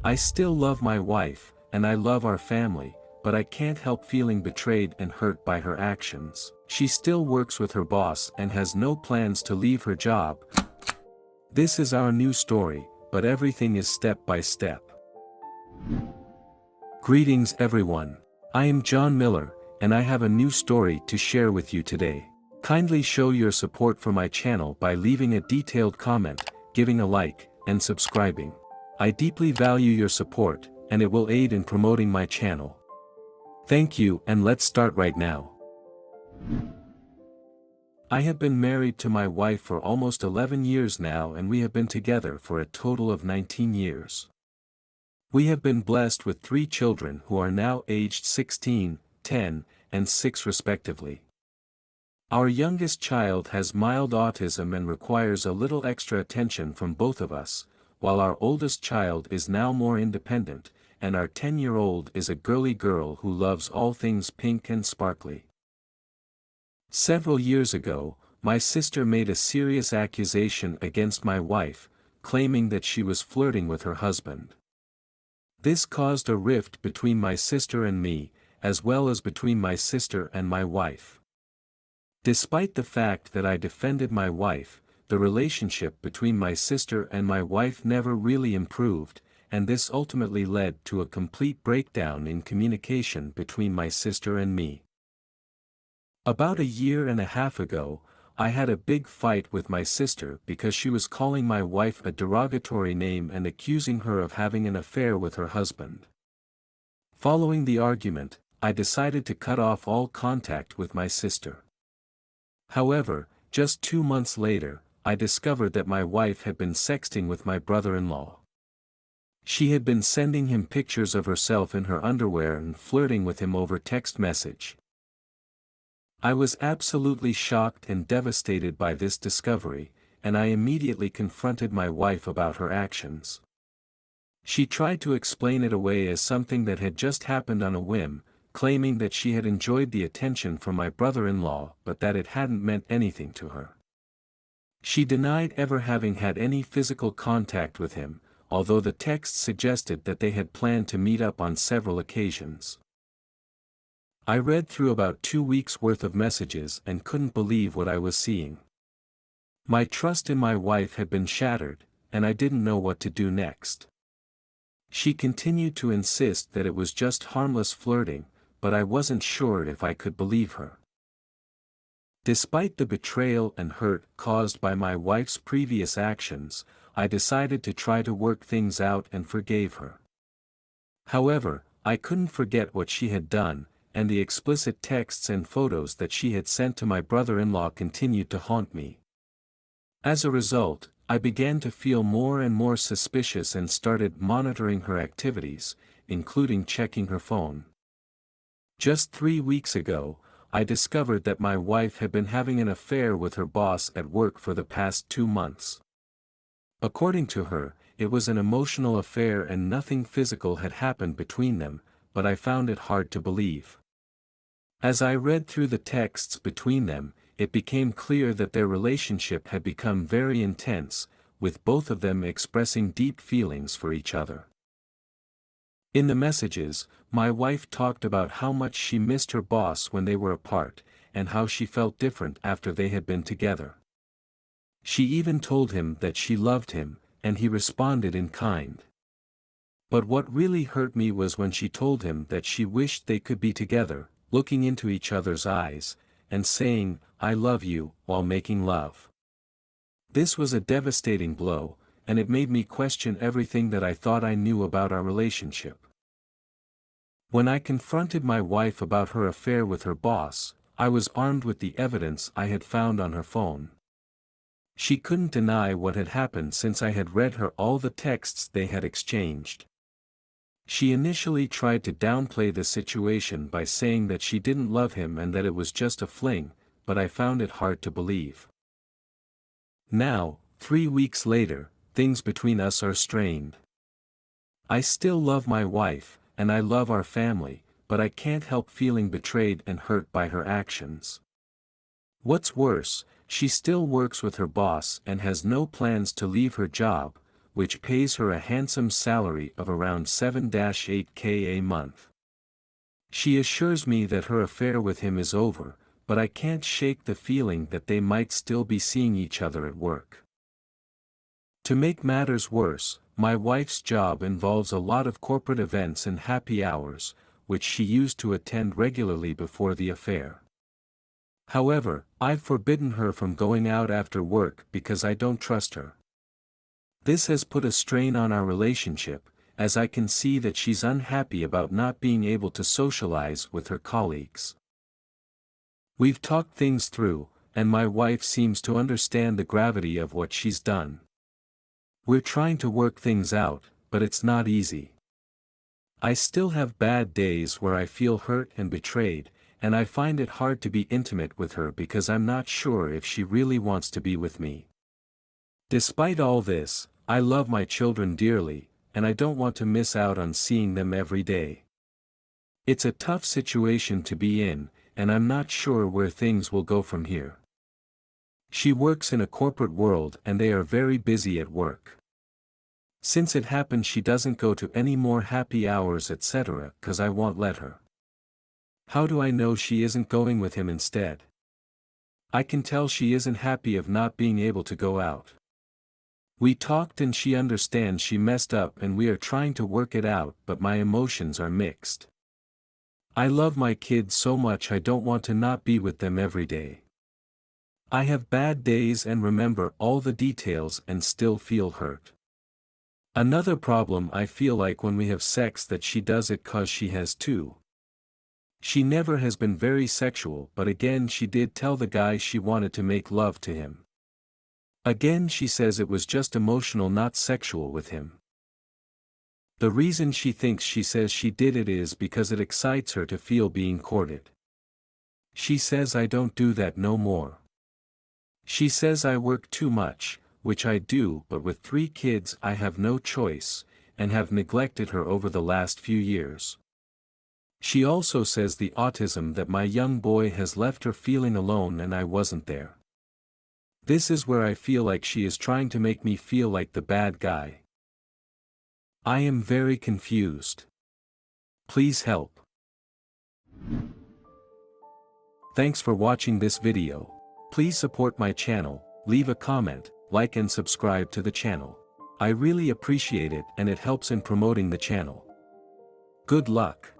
I still love my wife, and I love our family, but I can't help feeling betrayed and hurt by her actions. She still works with her boss and has no plans to leave her job. This is our new story, but everything is step by step. Greetings everyone. I am John Miller, and I have a new story to share with you today. Kindly show your support for my channel by leaving a detailed comment, giving a like, and subscribing. I deeply value your support, and it will aid in promoting my channel. Thank you, and let's start right now. I have been married to my wife for almost 11 years now, and we have been together for a total of 19 years. We have been blessed with 3 children who are now aged 16, 10, and 6 respectively. Our youngest child has mild autism and requires a little extra attention from both of us, while our oldest child is now more independent, and our 10-year-old is a girly girl who loves all things pink and sparkly. Several years ago, my sister made a serious accusation against my wife, claiming that she was flirting with her husband. This caused a rift between my sister and me, as well as between my sister and my wife. Despite the fact that I defended my wife, the relationship between my sister and my wife never really improved, and this ultimately led to a complete breakdown in communication between my sister and me. About a year and a half ago, I had a big fight with my sister because she was calling my wife a derogatory name and accusing her of having an affair with her husband. Following the argument, I decided to cut off all contact with my sister. However, just 2 months later, I discovered that my wife had been sexting with my brother-in-law. She had been sending him pictures of herself in her underwear and flirting with him over text message. I was absolutely shocked and devastated by this discovery, and I immediately confronted my wife about her actions. She tried to explain it away as something that had just happened on a whim, claiming that she had enjoyed the attention from my brother-in-law but that it hadn't meant anything to her. She denied ever having had any physical contact with him, although the texts suggested that they had planned to meet up on several occasions. I read through about 2 weeks' worth of messages and couldn't believe what I was seeing. My trust in my wife had been shattered, and I didn't know what to do next. She continued to insist that it was just harmless flirting, but I wasn't sure if I could believe her. Despite the betrayal and hurt caused by my wife's previous actions, I decided to try to work things out and forgave her. However, I couldn't forget what she had done, and the explicit texts and photos that she had sent to my brother-in-law continued to haunt me. As a result, I began to feel more and more suspicious and started monitoring her activities, including checking her phone. Just 3 weeks ago, I discovered that my wife had been having an affair with her boss at work for the past 2 months. According to her, it was an emotional affair and nothing physical had happened between them, but I found it hard to believe. As I read through the texts between them, it became clear that their relationship had become very intense, with both of them expressing deep feelings for each other. In the messages, my wife talked about how much she missed her boss when they were apart, and how she felt different after they had been together. She even told him that she loved him, and he responded in kind. But what really hurt me was when she told him that she wished they could be together, looking into each other's eyes, and saying, "I love you," while making love. This was a devastating blow, and it made me question everything that I thought I knew about our relationship. When I confronted my wife about her affair with her boss, I was armed with the evidence I had found on her phone. She couldn't deny what had happened since I had read her all the texts they had exchanged. She initially tried to downplay the situation by saying that she didn't love him and that it was just a fling, but I found it hard to believe. Now, 3 weeks later, things between us are strained. I still love my wife, and I love our family, but I can't help feeling betrayed and hurt by her actions. What's worse, she still works with her boss and has no plans to leave her job, which pays her a handsome salary of around 7-8K a month. She assures me that her affair with him is over, but I can't shake the feeling that they might still be seeing each other at work. To make matters worse, my wife's job involves a lot of corporate events and happy hours, which she used to attend regularly before the affair. However, I've forbidden her from going out after work because I don't trust her. This has put a strain on our relationship, as I can see that she's unhappy about not being able to socialize with her colleagues. We've talked things through, and my wife seems to understand the gravity of what she's done. We're trying to work things out, but it's not easy. I still have bad days where I feel hurt and betrayed, and I find it hard to be intimate with her because I'm not sure if she really wants to be with me. Despite all this, I love my children dearly, and I don't want to miss out on seeing them every day. It's a tough situation to be in, and I'm not sure where things will go from here. She works in a corporate world and they are very busy at work. Since it happened, she doesn't go to any more happy hours etc. cause I won't let her. How do I know she isn't going with him instead? I can tell she isn't happy of not being able to go out. We talked and she understands she messed up and we are trying to work it out, but my emotions are mixed. I love my kids so much I don't want to not be with them every day. I have bad days and remember all the details and still feel hurt. Another problem I feel like when we have sex that she does it cause she has to. She never has been very sexual, but again she did tell the guy she wanted to make love to him. Again she says it was just emotional, not sexual with him. The reason she thinks she says she did it is because it excites her to feel being courted. She says I don't do that no more. She says I work too much, which I do, but with 3 kids I have no choice, and have neglected her over the last few years. She also says the autism that my young boy has left her feeling alone and I wasn't there. This is where I feel like she is trying to make me feel like the bad guy. I am very confused. Please help. Thanks for watching this video. Please support my channel, leave a comment, like and subscribe to the channel. I really appreciate it and it helps in promoting the channel. Good luck.